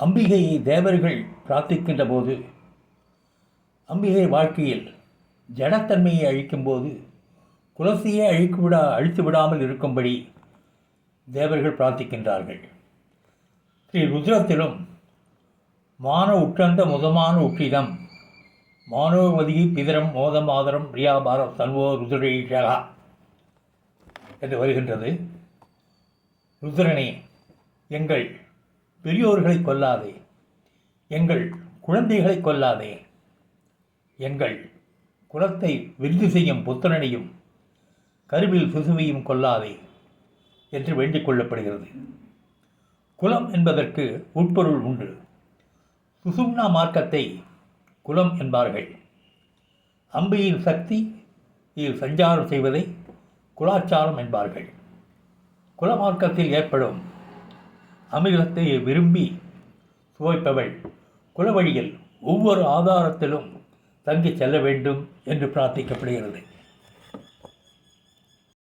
அம்பிகையை தேவர்கள் பிரார்த்திக்கின்ற போது, அம்பிகை வாழ்க்கையில் ஜடத்தன்மையை அழிக்கும்போது குலத்தையே அழித்து விடாமல் இருக்கும்படி தேவர்கள் பிரார்த்திக்கின்றார்கள். ஸ்ரீ ருத்ரத்திலும் மான உற்றந்த முதமான உற்றிதம் மானோமதி பிதரம் மோதம் ஆதரம் பிரியாபாரம் சன்வோ ருத்ரேஷகா என்று வருகின்றது. ருத்ரனே, எங்கள் பெரியோர்களை கொல்லாதே, எங்கள் குழந்தைகளை கொல்லாதே, எங்கள் குலத்தை விருது செய்யும் புத்திரனையும் கருவில் சிசுவையும் கொல்லாதே என்று வேண்டிக் கொள்ளப்படுகிறது. குலம் என்பதற்கு உட்பொருள் உண்டு. சுசும்னா மார்க்கத்தை குலம் என்பார்கள். அம்பியின் சக்தி இதில் சஞ்சாரம் செய்வதை குலாச்சாரம் என்பார்கள். குலமார்க்கத்தில் ஏற்படும் அமிர்தத்தை விரும்பி சுவைப்பவள் குலவழியில் ஒவ்வொரு ஆதாரத்திலும் தங்கி செல்ல வேண்டும் என்று பிரார்த்திக்கப்படுகிறது.